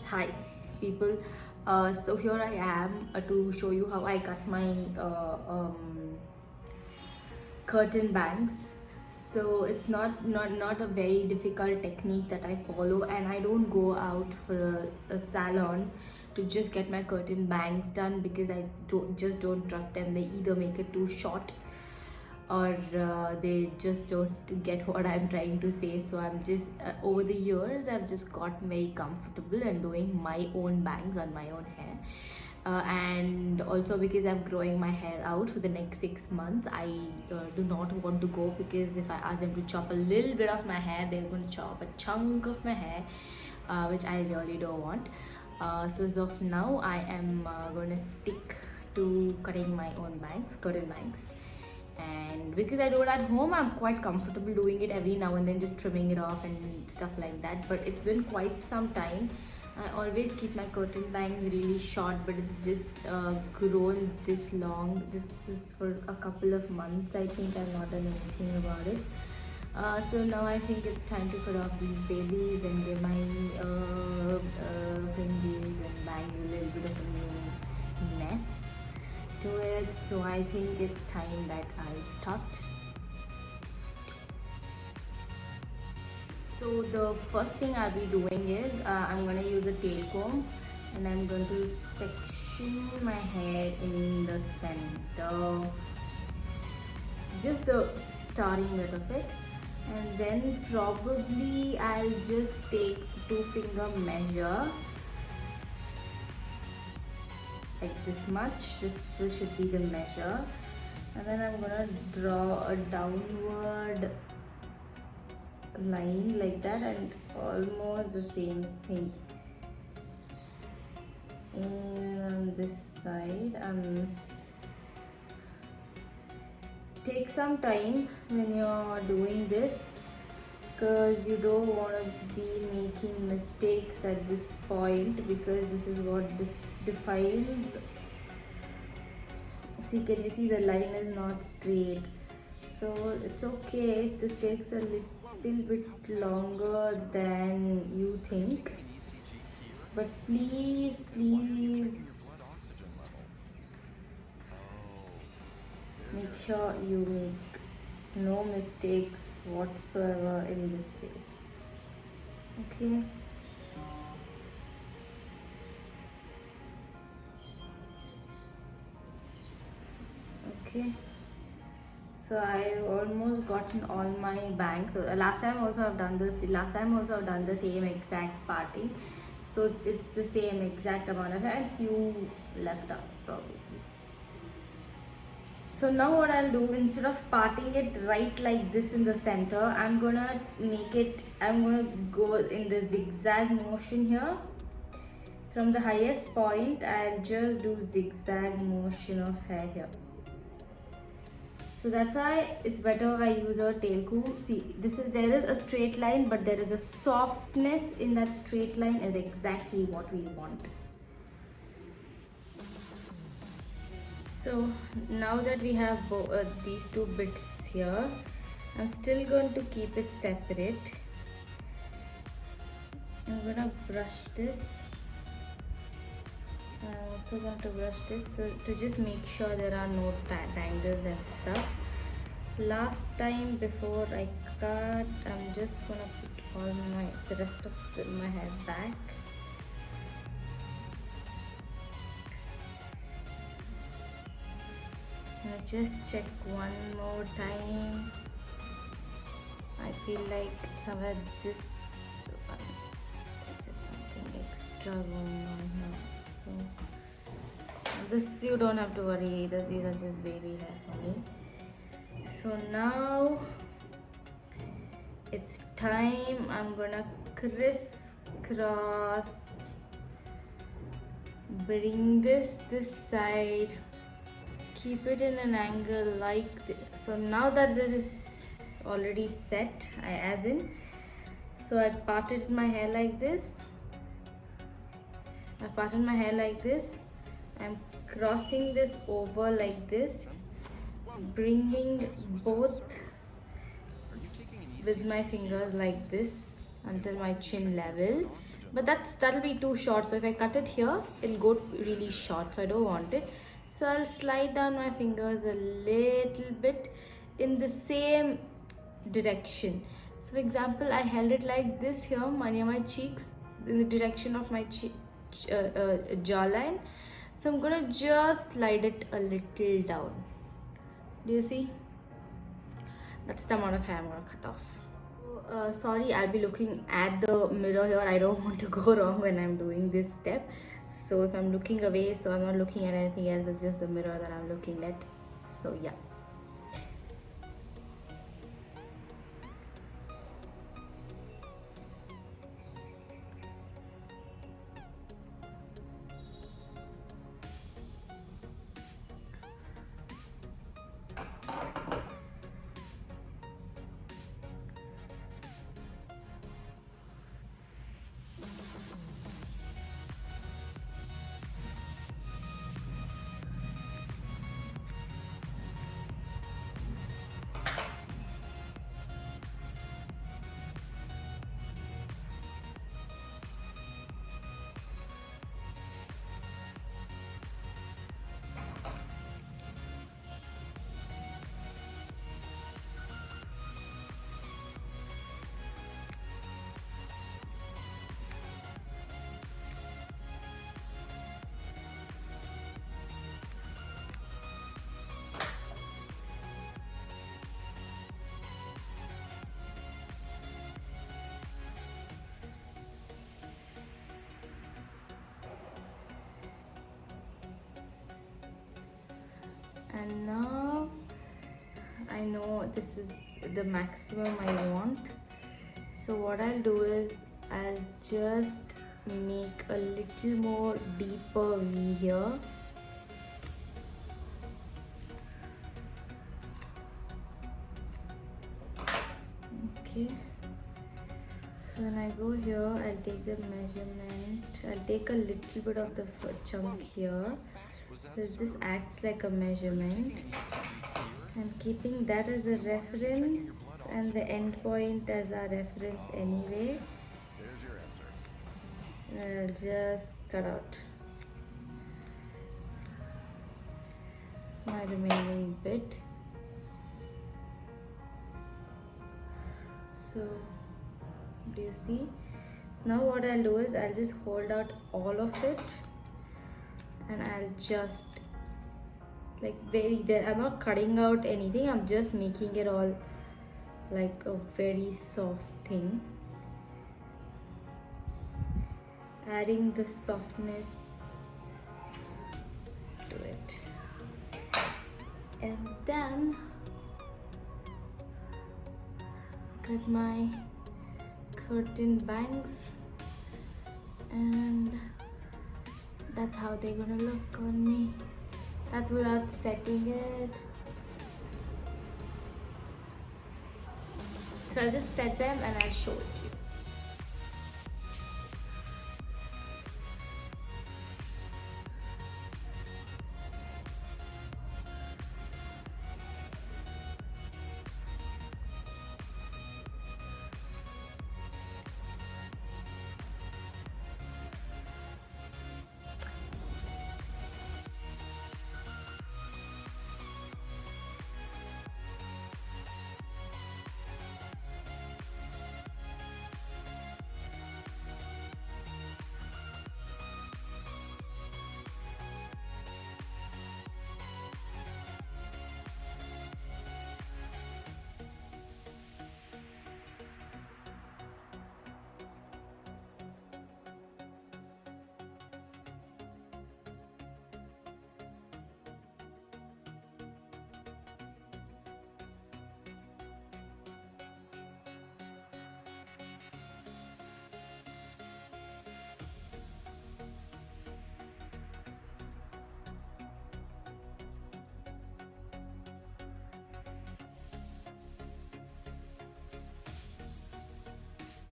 Hi, people. So here I am to show you how I cut my curtain bangs. So it's not a very difficult technique that I follow, and I don't go out for a salon to just get my curtain bangs done because I don't trust them. They either make it too short or they just don't get what I'm trying to say. So I'm just over the years I've just got very comfortable and doing my own bangs on my own hair. And also because I'm growing my hair out for the next 6 months, I do not want to go, because if I ask them to chop a little bit of my hair, they're going to chop a chunk of my hair, which I really don't want. So as of now, I am going to stick to cutting my own bangs, curtain bangs. And because I do it at home, I'm quite comfortable doing it every now and then, just trimming it off and stuff like that. But it's been quite some time. I always keep my curtain bangs really short, but it's just grown this long. This is for a couple of months. I think I've not done anything about it. So now I think it's time to cut off these babies and give my fringes and bangs a little bit of a new mess to it. So I think it's time that I start. So the first thing I'll be doing is I'm going to use a tail comb, and I'm going to section my hair in the center, just the starting bit of it, and then probably I'll just take 2-finger measure like this much. This should be the measure, and then I'm gonna draw a downward line like that, and almost the same thing. And on this side, take some time when you're doing this, because you don't want to be making mistakes at this point, because this is what defines. See, can you see the line is not straight? So it's okay if this takes a little bit longer than you think, but please make sure you make no mistakes whatsoever in this phase. Okay. Okay, so I've almost gotten all my bangs. So last time also I've done the same exact parting. So it's the same exact amount of hair, and few left out probably. So now what I'll do, instead of parting it right like this in the center, I'm gonna go in the zigzag motion here. From the highest point, I'll just do zigzag motion of hair here. So that's why it's better I use a tail comb. See, there is a straight line, but there is a softness in that straight line, is exactly what we want. So now that we have these two bits here, I'm still going to keep it separate. I'm gonna brush this. I'm also going to brush this, so to just make sure there are no tangles and stuff. Last time before I cut, I'm just gonna put all the rest of my hair back. Now just check one more time. I feel like somewhere there's something extra going on here. So this you don't have to worry either, these are just baby hair for me. So now it's time. I'm gonna crisscross, bring this side, keep it in an angle like this. So now that this is already set, so I parted my hair like this. I'm crossing this over like this, bringing both with my fingers like this until my chin level. but that'll be too short. So if I cut it here, it'll go really short, so I don't want it. So I'll slide down my fingers a little bit in the same direction. So for example, I held it like this here near my cheeks, in the direction of my jawline. So I'm gonna just slide it a little down. Do you see? That's the amount of hair I'm gonna cut off. Sorry, I'll be looking at the mirror here. I don't want to go wrong when I'm doing this step. So if I'm looking away, so I'm not looking at anything else, it's just the mirror that I'm looking at. So yeah. And now I know this is the maximum I want. So what I'll do is I'll just make a little more deeper V here. Okay. So when I go here, I'll take the measurement. I'll take a little bit of the chunk here. So this acts like a measurement, and keeping that as a reference and the end point as our reference anyway, I'll just cut out my remaining bit. So do you see? Now what I'll do is I'll just hold out all of it, and I'll just like I'm not cutting out anything, I'm just making it all like a very soft thing, adding the softness to it. And then cut my curtain bangs, and that's how they're gonna look on me. That's without setting it. So I'll just set them and I'll show it.